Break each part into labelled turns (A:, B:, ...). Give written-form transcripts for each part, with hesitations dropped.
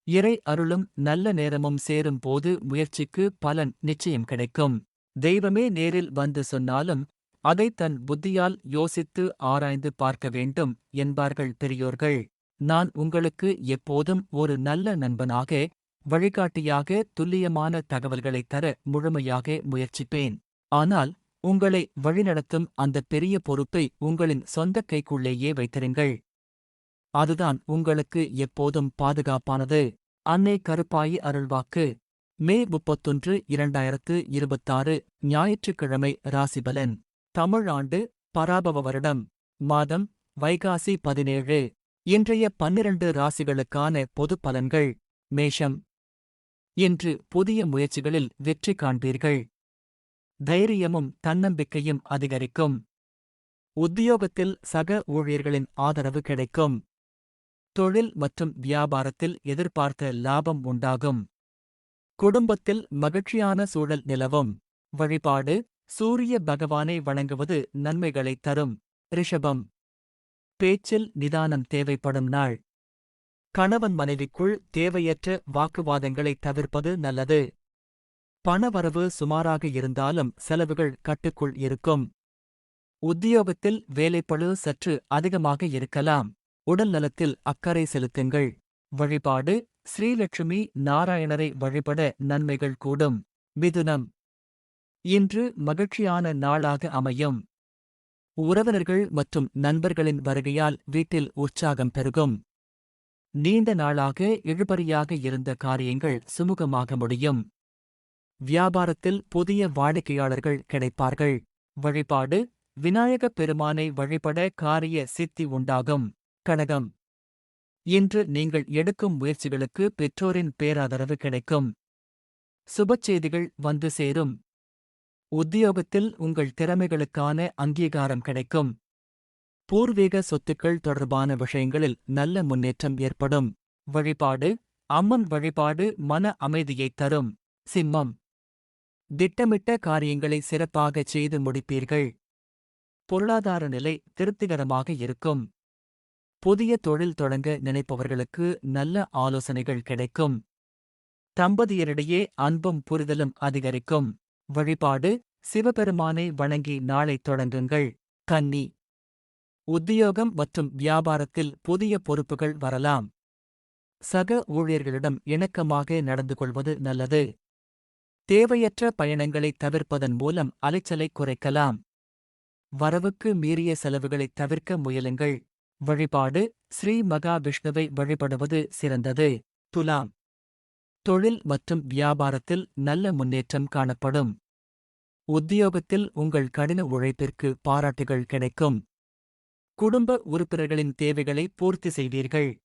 A: இறை அருளும் நல்ல நேரமும் சேரும் போது முயற்சிக்கு பலன் நிச்சயம் கிடைக்கும். தெய்வமே நேரில் வந்து சொன்னாலும் அதை தன் புத்தியால் யோசித்து ஆராய்ந்து பார்க்க வேண்டும் என்பார்கள் பெரியோர்கள். நான் உங்களுக்கு எப்போதும் ஒரு நல்ல நண்பனாக, வழிகாட்டியாக துல்லியமான தகவல்களைத் தர முழுமையாக முயற்சிப்பேன். ஆனால் உங்களை வழிநடத்தும் அந்த பெரிய பொறுப்பை உங்களின் சொந்த கைக்குள்ளேயே வைத்திருங்கள். அதுதான் உங்களுக்கு எப்போதும் பாதுகாப்பானது. அன்னை கருப்பாயி அருள்வாக்கு. மே 31, 2026 ஞாயிற்றுக்கிழமை. ராசிபலன். தமிழ் ஆண்டு பராபவ வருடம். மாதம் வைகாசி 17. இன்றைய 12 ராசிகளுக்கான பொது பலன்கள். மேஷம். இன்று புதிய முயற்சிகளில் வெற்றி காண்பீர்கள். தைரியமும் தன்னம்பிக்கையும் அதிகரிக்கும். உத்தியோகத்தில் சக ஊழியர்களின் ஆதரவு கிடைக்கும். தொழில் மற்றும் வியாபாரத்தில் எதிர்பார்த்த லாபம் உண்டாகும். குடும்பத்தில் மகிழ்ச்சியான சூழல் நிலவும். வழிபாடு. சூரிய பகவானை வணங்குவது நன்மைகளைத் தரும். ரிஷபம். பேச்சில் நிதானம் தேவைப்படும் நாள். கணவன் மனைவிக்குள் தேவையற்ற வாக்குவாதங்களை தவிர்ப்பது நல்லது. பணவரவு சுமாராக இருந்தாலும் செலவுகள் கட்டுக்குள் இருக்கும். உத்தியோகத்தில் வேலைப்பளு சற்று அதிகமாக இருக்கலாம். உடல் நலத்தில் அக்கறை செலுத்துங்கள். வழிபாடு. ஸ்ரீலட்சுமி நாராயணரை வழிபட நன்மைகள் கூடும். மிதுனம். இன்று மகிழ்ச்சியான நாளாக அமையும். உறவினர்கள் மற்றும் நண்பர்களின் வருகையால் வீட்டில் உற்சாகம் பெருகும். நீண்ட நாளாக இழுபறியாக இருந்த காரியங்கள் சுமூகமாக முடியும். வியாபாரத்தில் புதிய வாடிக்கையாளர்கள் கிடைப்பார்கள். வழிபாடு. விநாயகப் பெருமானை வழிபட காரிய சித்தி உண்டாகும். கடகம். இன்று நீங்கள் எடுக்கும் முயற்சிகளுக்கு பெற்றோரின் பேராதரவு கிடைக்கும். சுபச்செய்திகள் வந்து சேரும். உத்தியோகத்தில் உங்கள் திறமைகளுக்கான அங்கீகாரம் கிடைக்கும். பூர்வீக சொத்துக்கள் தொடர்பான விஷயங்களில் நல்ல முன்னேற்றம் ஏற்படும். வழிபாடு. அம்மன் வழிபாடு மன அமைதியைத் தரும். சிம்மம். திட்டமிட்ட காரியங்களை சிறப்பாகச் செய்து முடிப்பீர்கள். பொருளாதார நிலை திருப்திகரமாக இருக்கும். புதிய தொழில் தொடங்க நினைப்பவர்களுக்கு நல்ல ஆலோசனைகள் கிடைக்கும். தம்பதியரிடையே அன்பும் புரிதலும் அதிகரிக்கும். வழிபாடு. சிவபெருமானை வணங்கி நாளைத் தொடங்குங்கள். கன்னி. உத்தியோகம் மற்றும் வியாபாரத்தில் புதிய பொறுப்புகள் வரலாம். சக ஊழியர்களிடம் இணக்கமாக நடந்து கொள்வது நல்லது. தேவையற்ற பயணங்களைத் தவிர்ப்பதன் மூலம் அலைச்சலை குறைக்கலாம். வரவுக்கு மீறிய செலவுகளைத் தவிர்க்க முயலுங்கள். வழிபாடு. ஸ்ரீ மகாவிஷ்ணுவை வழிபடுவது சிறந்தது. துலாம். தொழில் மற்றும் வியாபாரத்தில் நல்ல முன்னேற்றம் காணப்படும். உத்தியோகத்தில் உங்கள் கடின உழைப்பிற்கு பாராட்டுகள் கிடைக்கும். குடும்ப உறுப்பினர்களின் தேவைகளை பூர்த்தி செய்வீர்கள்.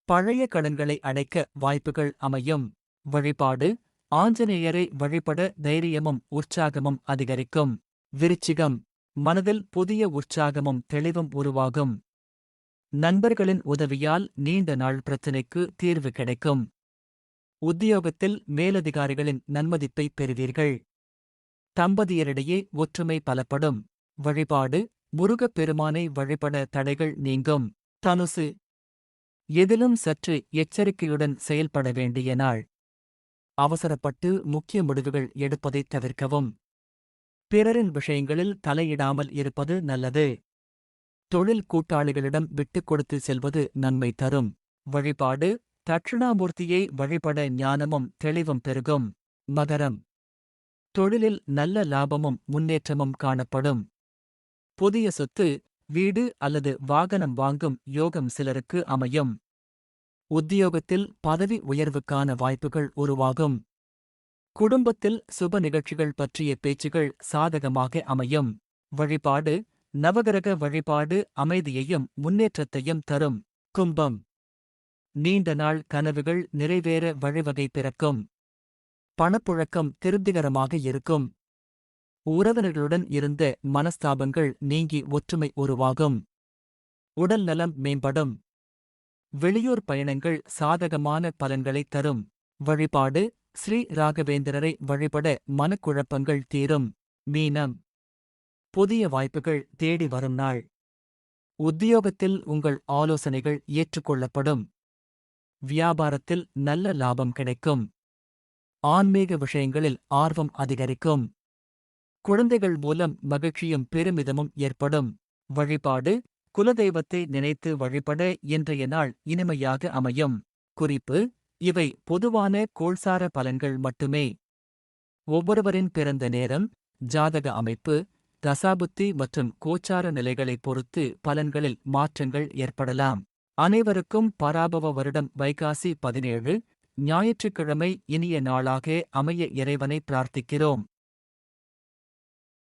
A: பழைய கடன்களை அடைக்க வாய்ப்புகள் அமையும். வழிபாடு. ஆஞ்சநேயரை வழிபட தைரியமும் உற்சாகமும் அதிகரிக்கும். விருச்சிகம். மனதில் புதிய உற்சாகமும் தெளிவும் உருவாகும். நண்பர்களின் உதவியால் நீண்ட நாள் பிரச்சினைக்கு தீர்வு கிடைக்கும். உத்தியோகத்தில் மேலதிகாரிகளின் நன்மதிப்பை பெறுவீர்கள். தம்பதியரிடையே ஒற்றுமை பலப்படும். வழிபாடு. முருகப் பெருமானை வழிபட தடைகள் நீங்கும். தனுசு. எதிலும் சற்று எச்சரிக்கையுடன் செயல்பட வேண்டிய நாள். அவசரப்பட்டு முக்கிய முடிவுகள் எடுப்பதைத் தவிர்க்கவும். பிறரின் விஷயங்களில் தலையிடாமல் இருப்பது நல்லது. தொழில் கூட்டாளிகளிடம் விட்டுக் கொடுத்து செல்வது நன்மை தரும். வழிபாடு. தட்சிணாமூர்த்தியை வழிபட ஞானமும் தெளிவும் பெருகும். மகரம். தொழிலில் நல்ல லாபமும் முன்னேற்றமும் காணப்படும். புதிய சொத்து, வீடு அல்லது வாகனம் வாங்கும் யோகம் சிலருக்கு அமையும். உத்தியோகத்தில் பதவி உயர்வுக்கான வாய்ப்புகள் உருவாகும். குடும்பத்தில் சுப நிகழ்ச்சிகள் பற்றிய பேச்சுகள் சாதகமாக அமையும். வழிபாடு. நவகிரக வழிபாடு அமைதியையும் முன்னேற்றத்தையும் தரும். கும்பம். நீண்ட நாள் கனவுகள் நிறைவேற வழிவகை பிறக்கும். பணப்புழக்கம் திருப்திகரமாக இருக்கும். உறவினர்களுடன் இருந்த மனஸ்தாபங்கள் நீங்கி ஒற்றுமை உருவாகும். உடல் நலம் மேம்படும். வெளியூர் பயணங்கள் சாதகமான பலன்களைத் தரும். வழிபாடு. ஸ்ரீ ராகவேந்திரரை வழிபட மனக்குழப்பங்கள் தீரும். மீனம். புதிய வாய்ப்புகள் தேடி வரும் நாள். உத்தியோகத்தில் உங்கள் ஆலோசனைகள் ஏற்றுக்கொள்ளப்படும். வியாபாரத்தில் நல்ல லாபம் கிடைக்கும். ஆன்மீக விஷயங்களில் ஆர்வம் அதிகரிக்கும். குழந்தைகள் மூலம் மகிழ்ச்சியும் பெருமிதமும் ஏற்படும். வழிபாடு: குலதெய்வத்தை நினைத்து வழிபட இன்றைய நாள் இனிமையாக அமையும். குறிப்பு: இவை பொதுவான கோள்சார பலன்கள் மட்டுமே. ஒவ்வொருவரின் பிறந்த நேரம், ஜாதக அமைப்பு, தசாபுத்தி மற்றும் கோச்சார நிலைகளைப் பொறுத்து பலன்களில் மாற்றங்கள் ஏற்படலாம். அனைவருக்கும் பராபவ வருடம் வைகாசி 17 ஞாயிற்றுக்கிழமை இனிய நாளாக அமைய இறைவனை பிரார்த்திக்கிறோம்.